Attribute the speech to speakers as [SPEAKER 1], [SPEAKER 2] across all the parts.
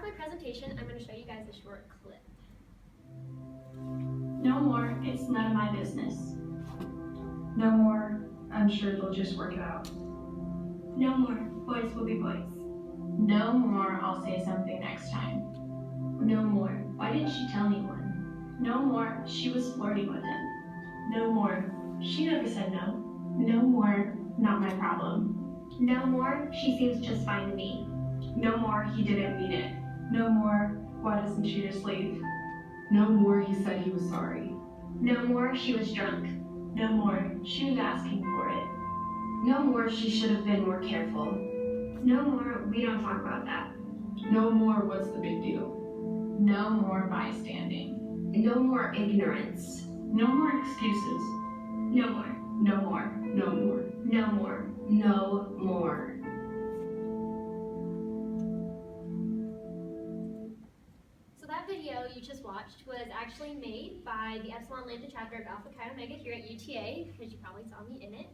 [SPEAKER 1] my presentation, I'm going to show you guys a short clip.
[SPEAKER 2] No more, it's none of my business.
[SPEAKER 3] No more, I'm sure they'll just work it out.
[SPEAKER 2] No more, boys will be boys.
[SPEAKER 4] No more, I'll say something next time.
[SPEAKER 5] No more, why didn't she tell anyone?
[SPEAKER 2] No more, she was flirting with him.
[SPEAKER 5] No more, she never said no.
[SPEAKER 4] No more, not my problem.
[SPEAKER 1] No more, she seems just fine to me.
[SPEAKER 2] No more, he didn't mean it.
[SPEAKER 3] No more, why doesn't she just leave?
[SPEAKER 6] No more, he said he was sorry.
[SPEAKER 1] No more, she was drunk.
[SPEAKER 5] No more, she was asking for it.
[SPEAKER 4] No more, she should have been more careful.
[SPEAKER 1] No more, we don't talk about that.
[SPEAKER 6] No more, what's the big deal?
[SPEAKER 4] No more bystanding.
[SPEAKER 5] No more ignorance.
[SPEAKER 3] No more excuses.
[SPEAKER 1] No more.
[SPEAKER 2] No more.
[SPEAKER 6] No more.
[SPEAKER 1] No more.
[SPEAKER 5] No more.
[SPEAKER 1] So that video you just watched was actually made by the Epsilon Lambda chapter of Alpha Chi Omega here at UTA, because you probably saw me in it.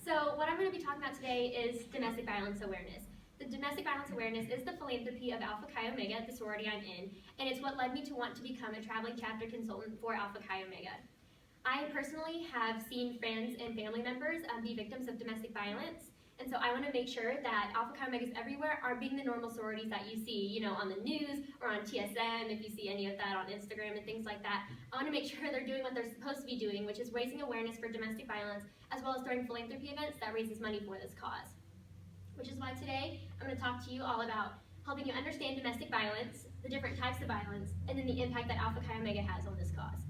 [SPEAKER 1] So what I'm going to be talking about today is domestic violence awareness. The domestic violence awareness is the philanthropy of Alpha Chi Omega, the sorority I'm in, and it's what led me to want to become a traveling chapter consultant for Alpha Chi Omega. I personally have seen friends and family members be victims of domestic violence, and so I want to make sure that Alpha Chi Omegas everywhere are being the normal sororities that you see, you know, on the news or on TSM, if you see any of that on Instagram and things like that. I want to make sure they're doing what they're supposed to be doing, which is raising awareness for domestic violence, as well as throwing philanthropy events that raises money for this cause. Which is why today I'm going to talk to you all about helping you understand domestic violence, the different types of violence, and then the impact that Alpha Chi Omega has on this cause.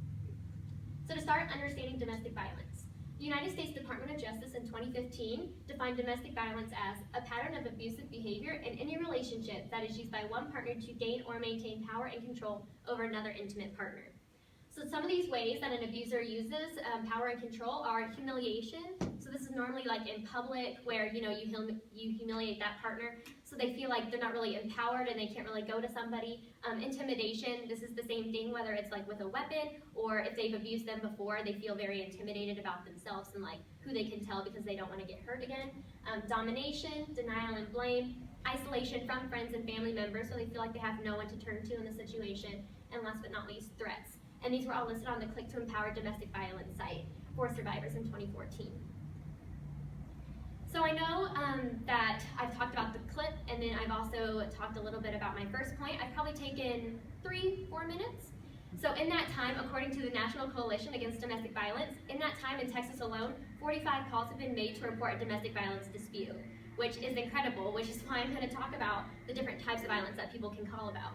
[SPEAKER 1] So to start understanding domestic violence, the United States Department of Justice in 2015 defined domestic violence as a pattern of abusive behavior in any relationship that is used by one partner to gain or maintain power and control over another intimate partner. So some of these ways that an abuser uses power and control are humiliation. So this is normally like in public where you humiliate that partner so they feel like they're not really empowered and they can't really go to somebody. Intimidation, this is the same thing whether it's like with a weapon or if they've abused them before, they feel very intimidated about themselves and like who they can tell because they don't want to get hurt again. Domination, denial and blame, isolation from friends and family members so they feel like they have no one to turn to in the situation, and last but not least, threats. And these were all listed on the Click to Empower Domestic Violence site for survivors in 2014. So I know that I've talked about the clip, and then I've also talked a little bit about my first point. I've probably taken 3-4 minutes. So in that time, according to the National Coalition Against Domestic Violence, in that time in Texas alone, 45 calls have been made to report a domestic violence dispute, which is incredible, which is why I'm going to talk about the different types of violence that people can call about.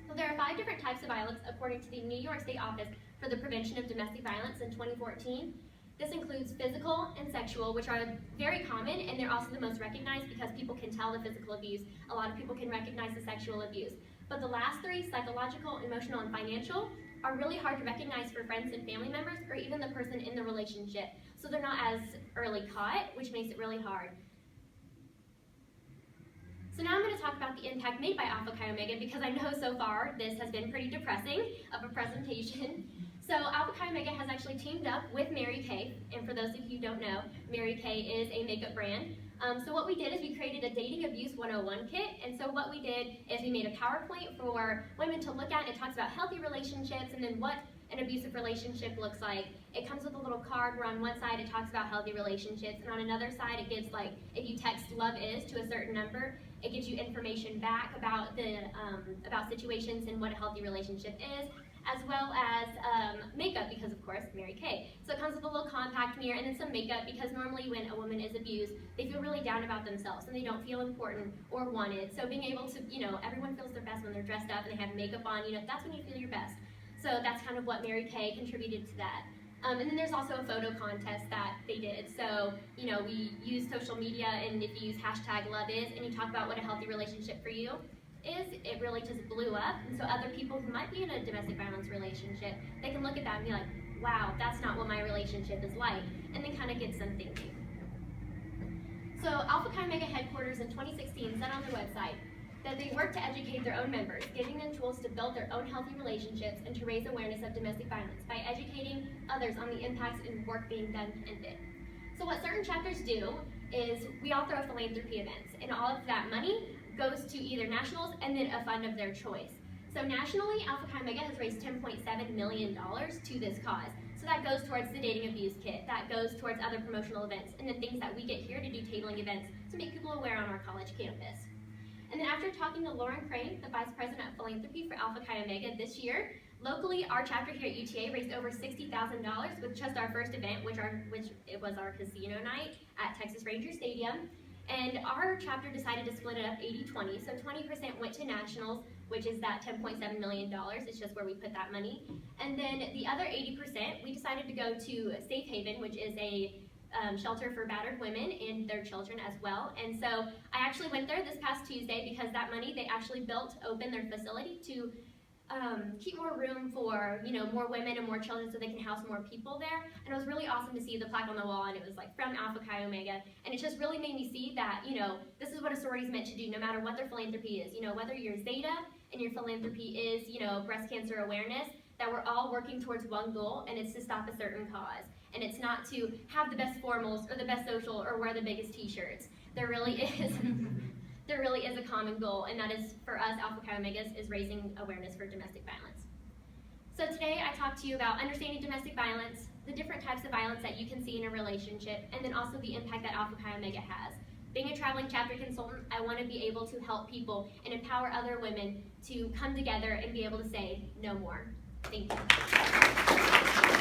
[SPEAKER 1] So there are 5 different types of violence according to the New York State Office for the Prevention of Domestic Violence in 2014. This includes physical and sexual, which are very common, and they're also the most recognized because people can tell the physical abuse. A lot of people can recognize the sexual abuse. But the last 3, psychological, emotional, and financial, are really hard to recognize for friends and family members or even the person in the relationship. So they're not as early caught, which makes it really hard. So now I'm going to talk about the impact made by Alpha Chi Omega because I know so far this has been pretty depressing of a presentation. So Alpha Chi Omega has actually teamed up with Mary Kay, and for those of you who don't know, Mary Kay is a makeup brand. So what we did is we created a Dating Abuse 101 kit, and so what we did is we made a PowerPoint for women to look at, and it talks about healthy relationships and then what an abusive relationship looks like. It comes with a little card where on one side it talks about healthy relationships, and on another side it gives like, if you text love is to a certain number, it gives you information back about about situations and what a healthy relationship is, as well as makeup because of course Mary Kay. So it comes with a little compact mirror and then some makeup because normally when a woman is abused, they feel really down about themselves and they don't feel important or wanted. So being able to, everyone feels their best when they're dressed up and they have makeup on, that's when you feel your best. So that's kind of what Mary Kay contributed to that. And then there's also a photo contest that they did. So, we use social media, and if you use #LoveIs and you talk about what a healthy relationship for you is, it really just blew up. And so other people who might be in a domestic violence relationship, they can look at that and be like, wow, that's not what my relationship is like, and then kind of get some thinking. So Alpha Chi Omega headquarters in 2016 said on their website that they work to educate their own members, giving them tools to build their own healthy relationships and to raise awareness of domestic violence by educating others on the impacts and work being done to end it. So what certain chapters do is we all throw philanthropy events, and all of that money goes to either nationals and then a fund of their choice. So nationally, Alpha Chi Omega has raised $10.7 million to this cause. So that goes towards the dating abuse kit, that goes towards other promotional events, and then things that we get here to do tabling events to make people aware on our college campus. And then after talking to Lauren Crane, the Vice President of Philanthropy for Alpha Chi Omega this year, locally, our chapter here at UTA raised over $60,000 with just our first event, which it was our casino night at Texas Ranger Stadium. And our chapter decided to split it up 80-20, so 20% went to nationals, which is that $10.7 million, it's just where we put that money. And then the other 80%, we decided to go to Safe Haven, which is a shelter for battered women and their children as well. And so I actually went there this past Tuesday because that money, they actually opened their facility to keep more room for, more women and more children so they can house more people there. And it was really awesome to see the plaque on the wall, and it was like from Alpha Chi Omega. And it just really made me see that, this is what a sorority is meant to do, no matter what their philanthropy is. Whether you're Zeta and your philanthropy is, breast cancer awareness, that we're all working towards one goal, and it's to stop a certain cause. And it's not to have the best formals or the best social or wear the biggest t-shirts. There really is a common goal, and that is, for us, Alpha Chi Omegas, is raising awareness for domestic violence. So today I talked to you about understanding domestic violence, the different types of violence that you can see in a relationship, and then also the impact that Alpha Chi Omega has. Being a traveling chapter consultant, I want to be able to help people and empower other women to come together and be able to say no more. Thank you.